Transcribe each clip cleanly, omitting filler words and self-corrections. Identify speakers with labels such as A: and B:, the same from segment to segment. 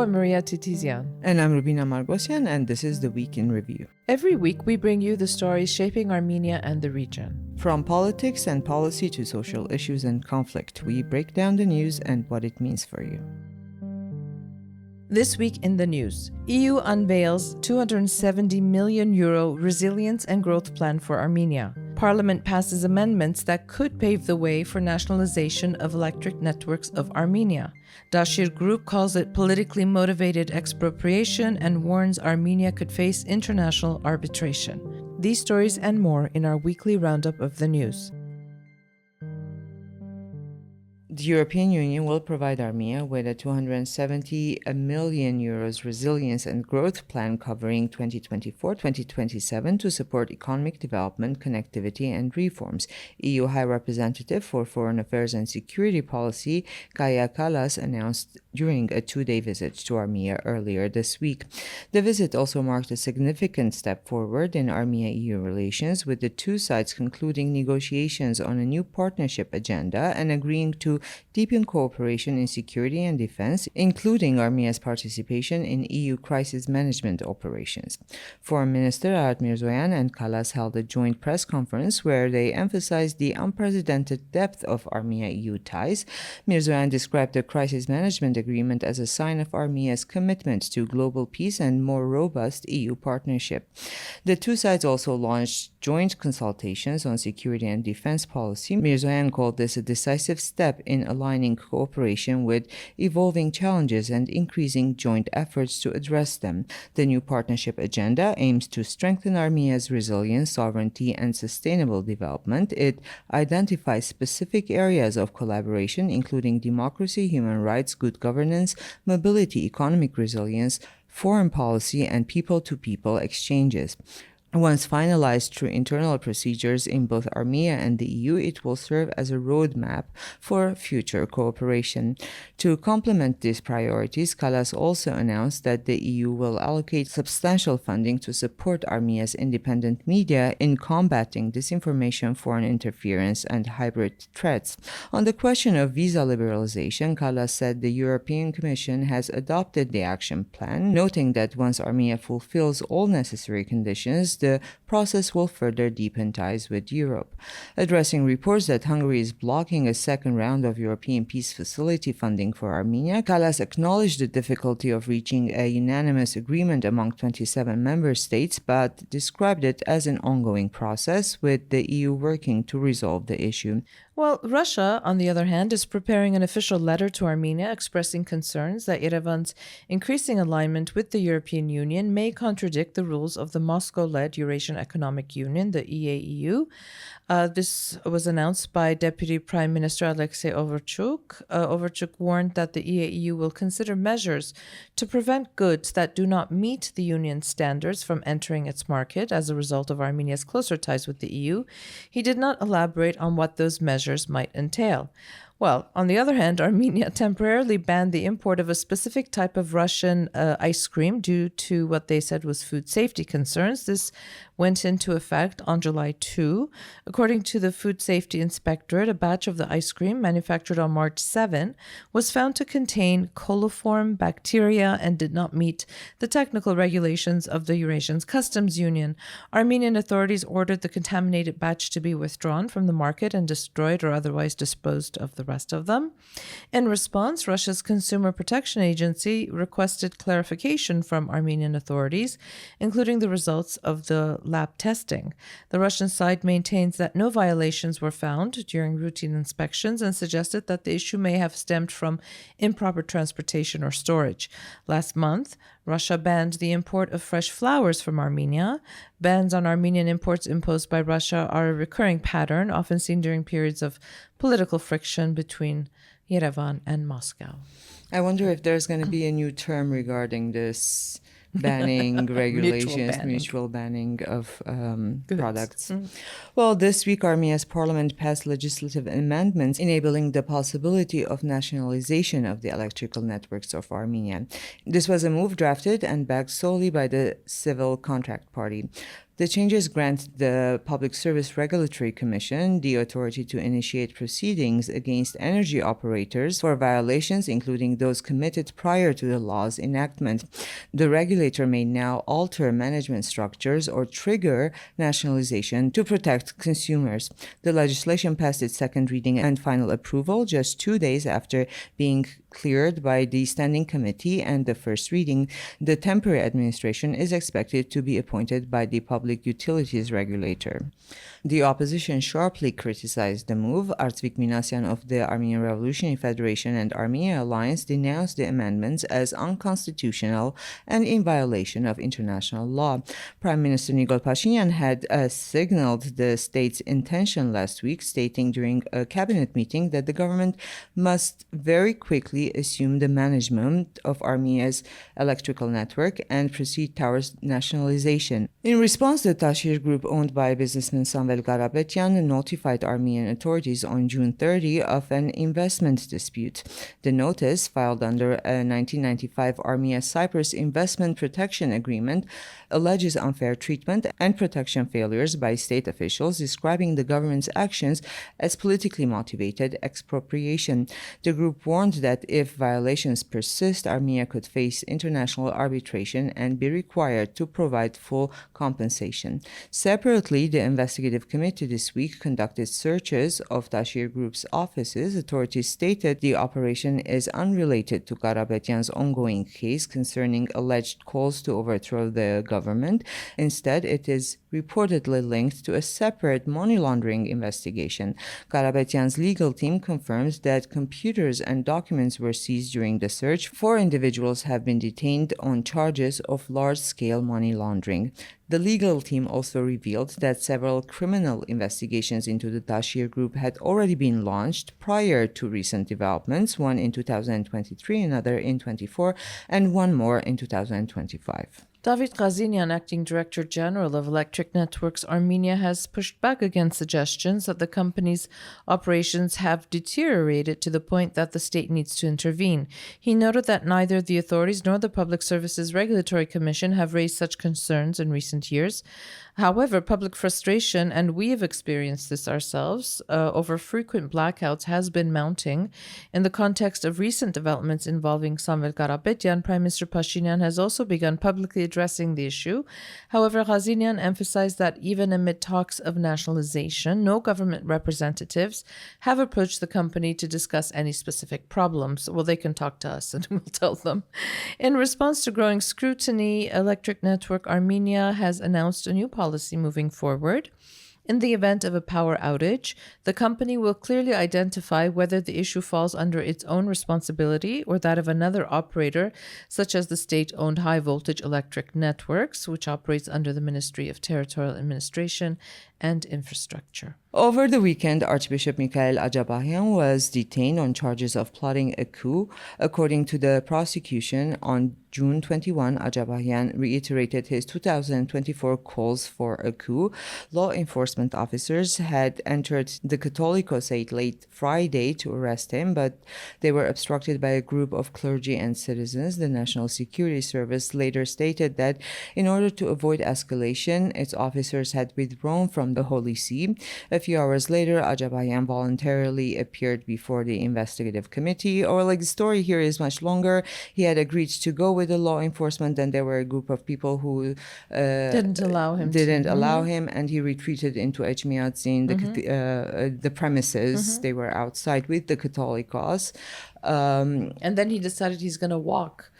A: I'm Maria Titizian.
B: And I'm Rubina Margosian, and this is the Week in Review.
A: Every week, we bring you the stories shaping Armenia and the region.
B: From politics and policy to social issues and conflict, we break down the news and what it means for you.
A: This week in the news, EU unveils €270 million resilience and growth plan for Armenia. Parliament passes amendments that could pave the way for nationalization of electric networks of Armenia. Tashir Group calls it politically motivated expropriation and warns Armenia could face international arbitration. These stories and more in our weekly roundup of the news.
B: The European Union will provide Armenia with a €270 million resilience and growth plan covering 2024-2027 to support economic development, connectivity, and reforms. EU High Representative for Foreign Affairs and Security Policy, Kaja Kallas, announced during a two-day visit to Armenia earlier this week. The visit also marked a significant step forward in Armenia-EU relations, with the two sides concluding negotiations on a new partnership agenda and agreeing to deepen cooperation in security and defense, including Armenia's participation in EU crisis management operations. Foreign Minister Arad Mirzoyan and Kallas held a joint press conference where they emphasized the unprecedented depth of Armenia-EU ties. Mirzoyan described the crisis management agreement as a sign of Armenia's commitment to global peace and more robust EU partnership. The two sides also launched joint consultations on security and defense policy. Mirzoyan called this a decisive step in aligning cooperation with evolving challenges and increasing joint efforts to address them. The new partnership agenda aims to strengthen Armenia's resilience, sovereignty, and sustainable development. It identifies specific areas of collaboration, including democracy, human rights, good governance, mobility, economic resilience, foreign policy, and people-to-people exchanges. Once finalized through internal procedures in both Armenia and the EU, it will serve as a roadmap for future cooperation. To complement these priorities, Kallas also announced that the EU will allocate substantial funding to support Armenia's independent media in combating disinformation, foreign interference, and hybrid threats. On the question of visa liberalization, Kallas said the European Commission has adopted the action plan, noting that once Armenia fulfills all necessary conditions, the process will further deepen ties with Europe. Addressing reports that Hungary is blocking a second round of European Peace Facility funding for Armenia, Kallas acknowledged the difficulty of reaching a unanimous agreement among 27 member states, but described it as an ongoing process, with the EU working to resolve the issue.
A: Well, Russia, on the other hand, is preparing an official letter to Armenia expressing concerns that Yerevan's increasing alignment with the European Union may contradict the rules of the Moscow-led Eurasian Economic Union, the EAEU. This was announced by Deputy Prime Minister Alexei Overchuk. Overchuk warned that the EAEU will consider measures to prevent goods that do not meet the Union's standards from entering its market as a result of Armenia's closer ties with the EU. He did not elaborate on what those measures might entail. Well, on the other hand, Armenia temporarily banned the import of a specific type of Russian ice cream due to what they said was food safety concerns. This went into effect on July 2. According to the Food Safety Inspectorate, a batch of the ice cream manufactured on March 7 was found to contain coliform bacteria and did not meet the technical regulations of the Eurasian Customs Union. Armenian authorities ordered the contaminated batch to be withdrawn from the market and destroyed or otherwise disposed of the rest of them. In response, Russia's Consumer Protection Agency requested clarification from Armenian authorities, including the results of the lab testing. The Russian side maintains that no violations were found during routine inspections and suggested that the issue may have stemmed from improper transportation or storage. Last month, Russia banned the import of fresh flowers from Armenia. Bans on Armenian imports imposed by Russia are a recurring pattern, often seen during periods of political friction between Yerevan and Moscow.
B: I wonder if there's going to be a new term regarding this banning regulations, mutual banning of products. Well, this week, Armenia's parliament passed legislative amendments enabling the possibility of nationalization of the electrical networks of Armenia. This was a move drafted and backed solely by the Civil Contract Party. The changes grant the Public Service Regulatory Commission the authority to initiate proceedings against energy operators for violations, including those committed prior to the law's enactment. The regulator may now alter management structures or trigger nationalization to protect consumers. The legislation passed its second reading and final approval just 2 days after being cleared by the Standing Committee and the first reading. The temporary administration is expected to be appointed by the Public Utilities Regulator. The opposition sharply criticized the move. Artvik Minasyan of the Armenian Revolutionary Federation and Armenia Alliance denounced the amendments as unconstitutional and in violation of international law. Prime Minister Nikol Pashinyan had signaled the state's intention last week, stating during a cabinet meeting that the government must very quickly assume the management of Armenia's electrical network and proceed towards nationalization. In response, the Tashir group, owned by businessman Samvel Karapetyan, notified Armenian authorities on June 30 of an investment dispute. The notice, filed under a 1995 Armenia-Cyprus Investment Protection Agreement, alleges unfair treatment and protection failures by state officials, describing the government's actions as politically motivated expropriation. The group warned that if violations persist, Armenia could face international arbitration and be required to provide full compensation. Separately, the investigative committee this week conducted searches of Tashir Group's offices. Authorities stated the operation is unrelated to Karapetyan's ongoing case concerning alleged calls to overthrow the government. Instead, it is reportedly linked to a separate money laundering investigation. Karapetyan's legal team confirms that computers and documents were seized during the search. 4 individuals have been detained on charges of large-scale money laundering. The legal team also revealed that several criminal investigations into the Tashir Group had already been launched prior to recent developments, one in 2023, another in 2024, and one more in 2025.
A: David Ghazinian, Acting Director General of Electric Networks Armenia, has pushed back against suggestions that the company's operations have deteriorated to the point that the state needs to intervene. He noted that neither the authorities nor the Public Services Regulatory Commission have raised such concerns in recent years. However, public frustration, and we have experienced this ourselves, over frequent blackouts has been mounting. In the context of recent developments involving Samvel Karapetyan, Prime Minister Pashinyan has also begun publicly addressing the issue. However, Ghazinian emphasized that even amid talks of nationalization, no government representatives have approached the company to discuss any specific problems. Well, they can talk to us and we'll tell them. In response to growing scrutiny, Electric Network Armenia has announced a new policy moving forward. In the event of a power outage, the company will clearly identify whether the issue falls under its own responsibility or that of another operator, such as the state-owned high-voltage electric networks, which operates under the Ministry of Territorial Administration and Infrastructure.
B: Over the weekend, Archbishop Mikhail Ajabahian was detained on charges of plotting a coup. According to the prosecution, on June 21, Ajabahian reiterated his 2024 calls for a coup. Law enforcement officers had entered the Catholicosate late Friday to arrest him, but they were obstructed by a group of clergy and citizens. The National Security Service later stated that in order to avoid escalation, its officers had withdrawn from the Holy See. A few hours later, Ajabahian voluntarily appeared before the investigative committee. The story here is much longer. He had agreed to go with the law enforcement, and there were a group of people who
A: didn't allow him,
B: and he retreated into Echmiadzin, the premises. They were outside with the Catholicos.
A: And then he decided he's going to walk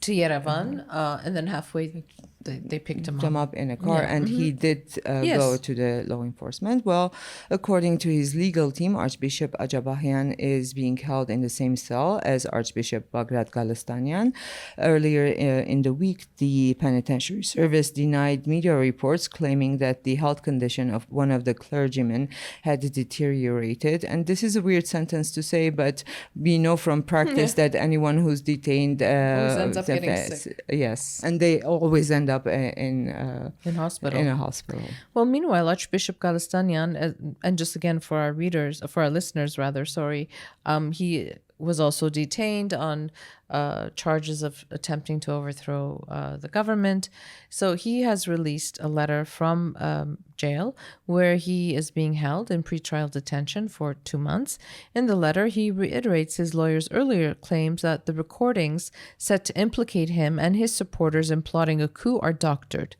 A: to Yerevan, and then halfway they picked him
B: up in a car, and he did go to the law enforcement. Well, according to his legal team, Archbishop Ajabahian is being held in the same cell as Archbishop Bagrat Galestanian. Earlier in the week, the penitentiary service denied media reports claiming that the health condition of one of the clergymen had deteriorated. And this is a weird sentence to say, but we know from practice that anyone who's detained
A: always ends up getting sick.
B: Yes, and they always end up in a hospital.
A: Well, meanwhile, Archbishop Galestanian, and just again for our listeners, he was also detained on charges of attempting to overthrow the government. So he has released a letter from jail where he is being held in pretrial detention for 2 months. In the letter, he reiterates his lawyer's earlier claims that the recordings set to implicate him and his supporters in plotting a coup are doctored.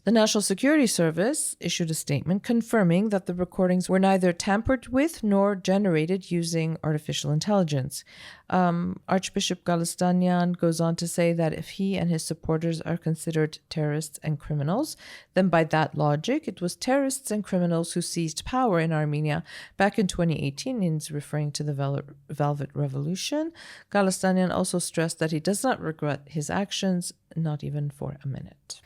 A: The National Security Service issued a statement confirming that the recordings were neither tampered with nor generated using artificial intelligence. Archbishop Galistanian goes on to say that if he and his supporters are considered terrorists and criminals, then by that logic, it was terrorists and criminals who seized power in Armenia back in 2018. He's referring to the Velvet Revolution. Galistanian also stressed that he does not regret his actions, not even for a minute.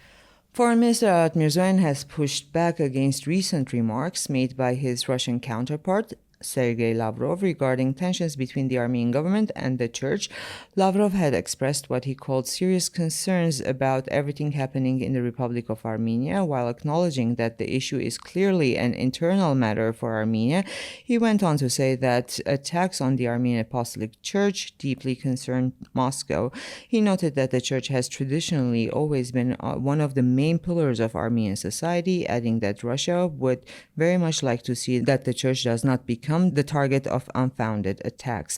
B: Foreign Minister Arat Mirzoyan has pushed back against recent remarks made by his Russian counterpart, Sergei Lavrov, regarding tensions between the Armenian government and the church. Lavrov had expressed what he called serious concerns about everything happening in the Republic of Armenia. While acknowledging that the issue is clearly an internal matter for Armenia, he went on to say that attacks on the Armenian Apostolic Church deeply concern Moscow. He noted that the church has traditionally always been one of the main pillars of Armenian society, adding that Russia would very much like to see that the church does not become the target of unfounded attacks.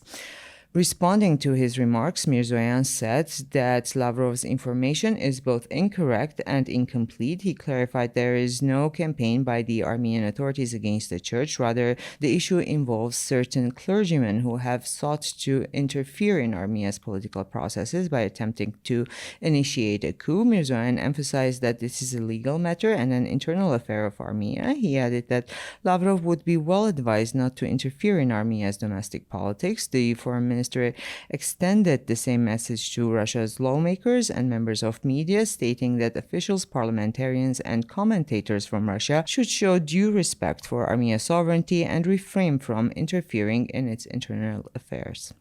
B: Responding to his remarks, Mirzoyan said that Lavrov's information is both incorrect and incomplete. He clarified there is no campaign by the Armenian authorities against the church. Rather, the issue involves certain clergymen who have sought to interfere in Armenia's political processes by attempting to initiate a coup. Mirzoyan emphasized that this is a legal matter and an internal affair of Armenia. He added that Lavrov would be well advised not to interfere in Armenia's domestic politics. The foreign minister extended the same message to Russia's lawmakers and members of media, stating that officials, parliamentarians, and commentators from Russia should show due respect for Armenia's sovereignty and refrain from interfering in its internal affairs.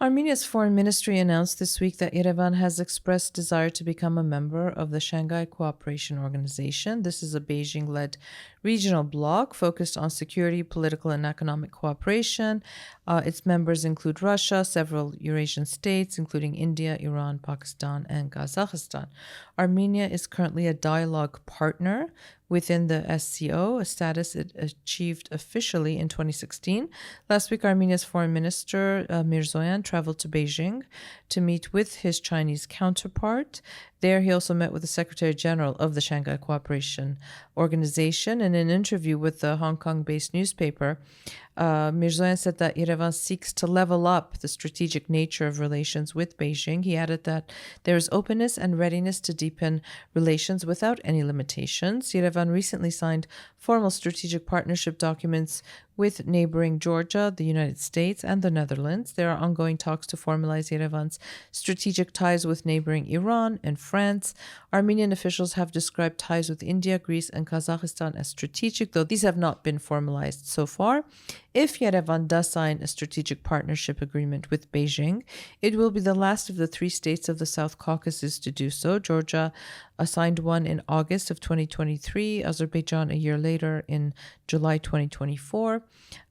A: Armenia's foreign ministry announced this week that Yerevan has expressed desire to become a member of the Shanghai Cooperation Organization. This is a Beijing-led regional bloc focused on security, political, and economic cooperation. Its members include Russia, several Eurasian states, including India, Iran, Pakistan, and Kazakhstan. Armenia is currently a dialogue partner within the SCO, a status it achieved officially in 2016. Last week, Armenia's foreign minister, Mirzoyan, traveled to Beijing to meet with his Chinese counterpart. There, he also met with the Secretary General of the Shanghai Cooperation Organization. In an interview with the Hong Kong-based newspaper, Mirzoyan said that Yerevan seeks to level up the strategic nature of relations with Beijing. He added that there is openness and readiness to deepen relations without any limitations. Yerevan recently signed formal strategic partnership documents with neighboring Georgia, the United States, and the Netherlands. There are ongoing talks to formalize Yerevan's strategic ties with neighboring Iran and France. Armenian officials have described ties with India, Greece, and Kazakhstan as strategic, though these have not been formalized so far. If Yerevan does sign a strategic partnership agreement with Beijing, it will be the last of the 3 states of the South Caucasus to do so. Georgia signed one in August of 2023, Azerbaijan a year later in July 2024.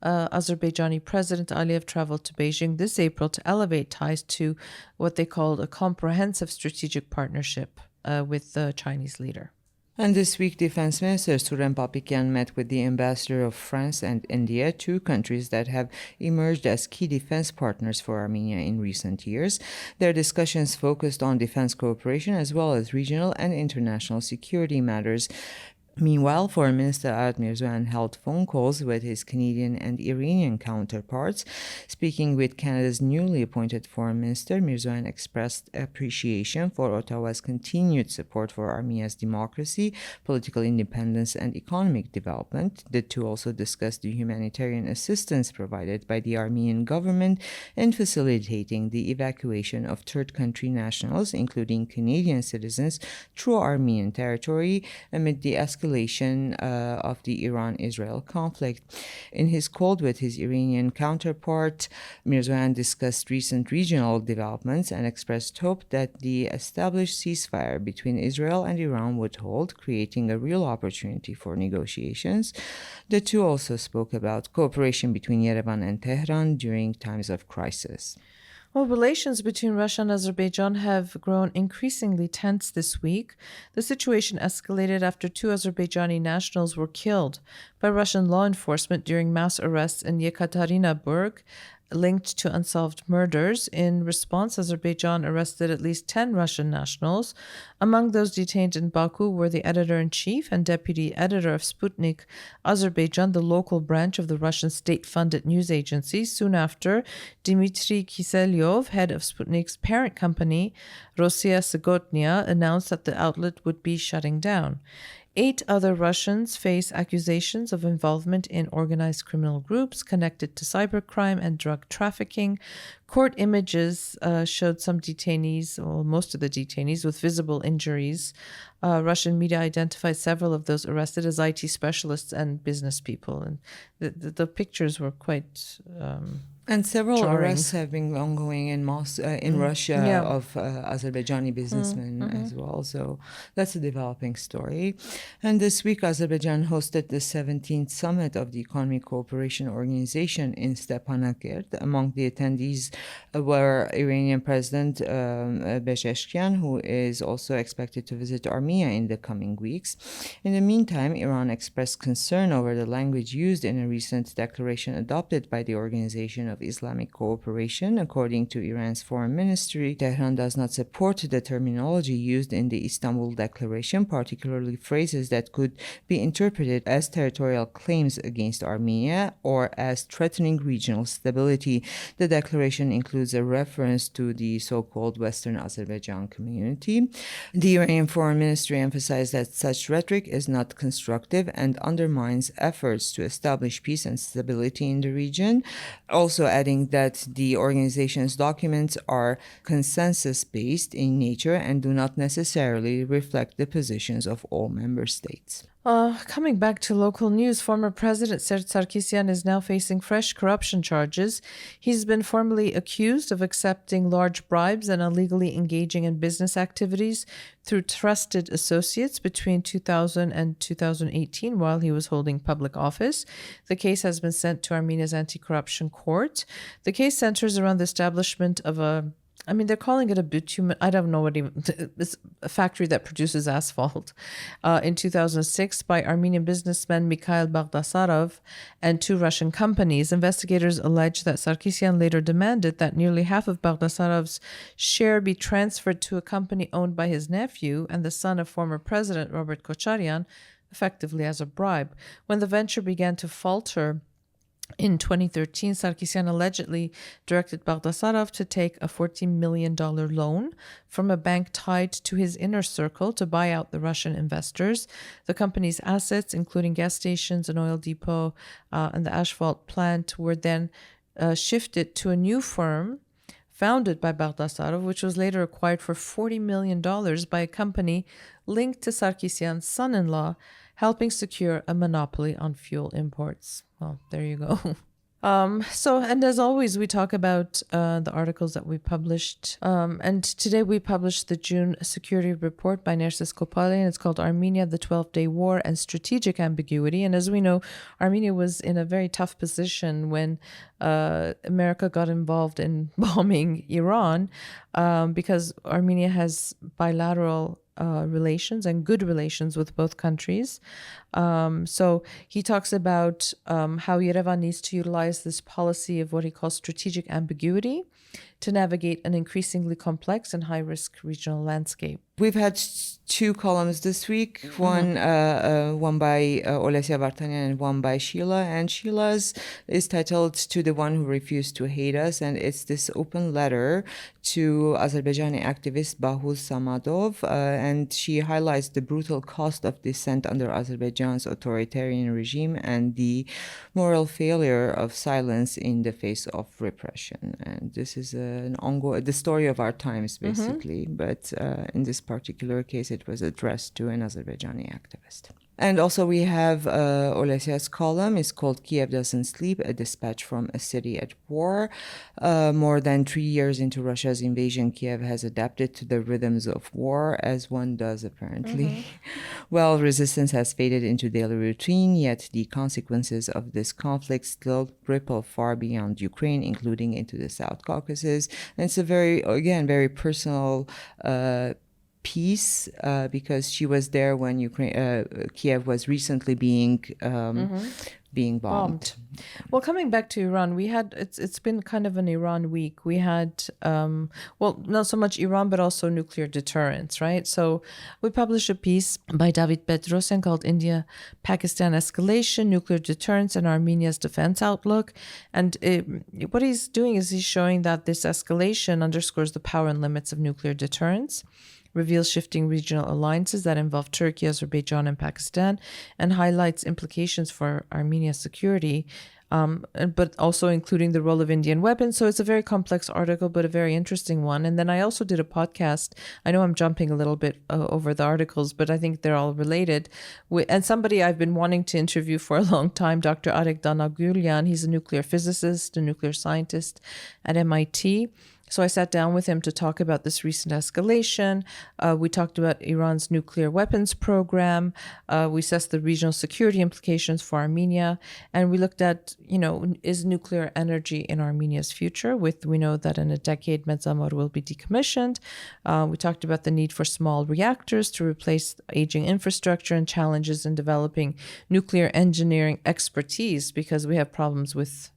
A: Azerbaijani President Aliyev traveled to Beijing this April to elevate ties to what they called a comprehensive strategic partnership with the Chinese leader.
B: And this week, Defense Minister Suren Papikian met with the ambassador of France and India, 2 countries that have emerged as key defense partners for Armenia in recent years. Their discussions focused on defense cooperation as well as regional and international security matters. Meanwhile, Foreign Minister Arat Mirzoyan held phone calls with his Canadian and Iranian counterparts. Speaking with Canada's newly appointed Foreign Minister, Mirzoyan expressed appreciation for Ottawa's continued support for Armenia's democracy, political independence, and economic development. The two also discussed the humanitarian assistance provided by the Armenian government in facilitating the evacuation of third country nationals, including Canadian citizens, through Armenian territory amid the escalation escalation of the Iran-Israel conflict. In his call with his Iranian counterpart, Mirzoyan discussed recent regional developments and expressed hope that the established ceasefire between Israel and Iran would hold, creating a real opportunity for negotiations. The two also spoke about cooperation between Yerevan and Tehran during times of crisis.
A: Well, relations between Russia and Azerbaijan have grown increasingly tense this week. The situation escalated after two Azerbaijani nationals were killed by Russian law enforcement during mass arrests in Yekaterinburg, linked to unsolved murders. In response, Azerbaijan arrested at least 10 Russian nationals. Among those detained in Baku were the editor-in-chief and deputy editor of Sputnik Azerbaijan, the local branch of the Russian state-funded news agency. Soon after, Dmitry Kiselyov, head of Sputnik's parent company, Rossiya Segotnya, announced that the outlet would be shutting down. 8 other Russians face accusations of involvement in organized criminal groups connected to cybercrime and drug trafficking. Court images showed some detainees, or most of the detainees, with visible injuries. Russian media identified several of those arrested as IT specialists and business people. And the pictures were quite
B: and several
A: jarring.
B: arrests have been ongoing in Russia of Azerbaijani businessmen as well. So that's a developing story. And this week, Azerbaijan hosted the 17th summit of the Economic Cooperation Organization in Stepanakert. Among the attendees were Iranian President Pezeshkian, who is also expected to visit Armenia in the coming weeks. In the meantime, Iran expressed concern over the language used in a recent declaration adopted by the Organization of Islamic Cooperation. According to Iran's foreign ministry, Tehran does not support the terminology used in the Istanbul Declaration, particularly phrases that could be interpreted as territorial claims against Armenia or as threatening regional stability. The declaration includes a reference to the so-called Western Azerbaijan community. The Iranian foreign ministry emphasized that such rhetoric is not constructive and undermines efforts to establish peace and stability in the region, also adding that the organization's documents are consensus-based in nature and do not necessarily reflect the positions of all member states.
A: Coming back to local news, former President Serge Sarkisyan is now facing fresh corruption charges. He's been formally accused of accepting large bribes and illegally engaging in business activities through trusted associates between 2000 and 2018 while he was holding public office. The case has been sent to Armenia's anti-corruption court. The case centers around the establishment of they're calling it a bitumen. I don't know it's a factory that produces asphalt. In 2006, by Armenian businessman Mikhail Baghdasarov and 2 Russian companies. Investigators allege that Sarkisyan later demanded that nearly half of Baghdasarov's share be transferred to a company owned by his nephew and the son of former President Robert Kocharyan, effectively as a bribe. When the venture began to falter in 2013, Sarkisyan allegedly directed Baghdasarov to take a $14 million loan from a bank tied to his inner circle to buy out the Russian investors. The company's assets, including gas stations, an oil depot, and the asphalt plant, were then shifted to a new firm founded by Baghdasarov, which was later acquired for $40 million by a company linked to Sarkisyan's son-in-law, helping secure a monopoly on fuel imports. Well, there you go. And as always, we talk about the articles that we published. And today we published the June Security Report by Nerses Kopali, and it's called Armenia, the 12-Day War and Strategic Ambiguity. And as we know, Armenia was in a very tough position when America got involved in bombing Iran because Armenia has bilateral relations and good relations with both countries. So he talks about how Yerevan needs to utilize this policy of what he calls strategic ambiguity to navigate an increasingly complex and high-risk regional landscape.
B: We've had 2 columns this week, one by Olesya Vartanian and one by Sheila. And Sheila's is titled To the One Who Refused to Hate Us, and it's this open letter to Azerbaijani activist Bahuz Samadov, and she highlights the brutal cost of dissent under Azerbaijan's authoritarian regime and the moral failure of silence in the face of repression. And this is the story of our times, basically, but in this particular case, it was addressed to an Azerbaijani activist. And also we have Olesia's column. It's called Kiev Doesn't Sleep, a dispatch from a city at war. More than 3 years into Russia's invasion, Kiev has adapted to the rhythms of war, as one does apparently. Well, resistance has faded into daily routine, yet the consequences of this conflict still ripple far beyond Ukraine, including into the South Caucasus. And it's a very personal piece because she was there when Kiev was recently being bombed.
A: Well, coming back to Iran, it's been kind of an Iran week. We had not so much Iran, but also nuclear deterrence, right? So we published a piece by David Bedrosian called India-Pakistan Escalation, Nuclear Deterrence, and Armenia's Defense Outlook. And what he's doing is he's showing that this escalation underscores the power and limits of nuclear deterrence, reveals shifting regional alliances that involve Turkey, Azerbaijan, and Pakistan, and highlights implications for Armenia's security, but also including the role of Indian weapons. So it's a very complex article, but a very interesting one. And then I also did a podcast. I know I'm jumping a little bit over the articles, but I think they're all related. And somebody I've been wanting to interview for a long time, Dr. Arek Danagulyan. He's a nuclear physicist, a nuclear scientist at MIT. So I sat down with him to talk about this recent escalation. We talked about Iran's nuclear weapons program. We assessed the regional security implications for Armenia. And we looked at, is nuclear energy in Armenia's future? We know that in a decade, Metsamor will be decommissioned. We talked about the need for small reactors to replace aging infrastructure and challenges in developing nuclear engineering expertise because we have problems with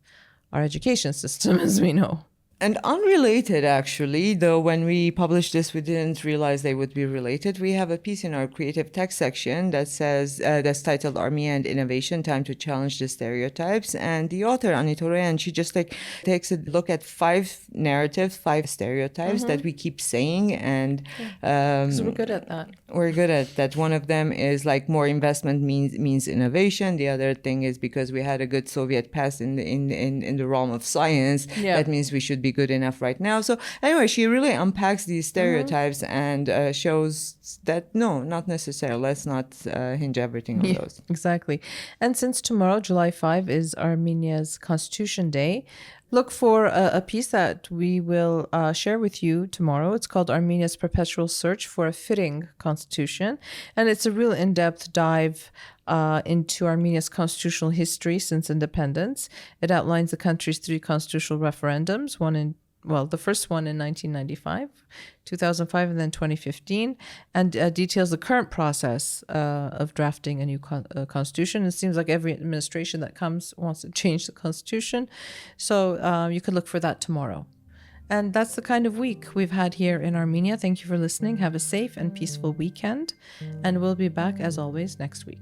A: our education system, as we know.
B: And unrelated, actually, though when we published this, we didn't realize they would be related. We have a piece in our creative text section that says, that's titled Armenia and Innovation, Time to Challenge the Stereotypes. And the author, Anitorean, she just takes a look at 5 stereotypes that we keep saying. And
A: so we're good at that.
B: We're good at that. One of them is more investment means innovation. The other thing is because we had a good Soviet past in the realm of science, that means we should be good enough right now. So anyway, she really unpacks these stereotypes and shows that no, not necessarily. Let's not hinge everything on those.
A: Exactly. And since tomorrow, July 5, is Armenia's Constitution Day, look for a piece that we will share with you tomorrow. It's called Armenia's Perpetual Search for a Fitting Constitution. And it's a real in-depth dive into Armenia's constitutional history since independence. It outlines the country's 3 constitutional referendums, the first one in 1995, 2005, and then 2015, and details the current process of drafting a new constitution. It seems like every administration that comes wants to change the constitution. So you could look for that tomorrow. And that's the kind of week we've had here in Armenia. Thank you for listening. Have a safe and peaceful weekend. And we'll be back, as always, next week.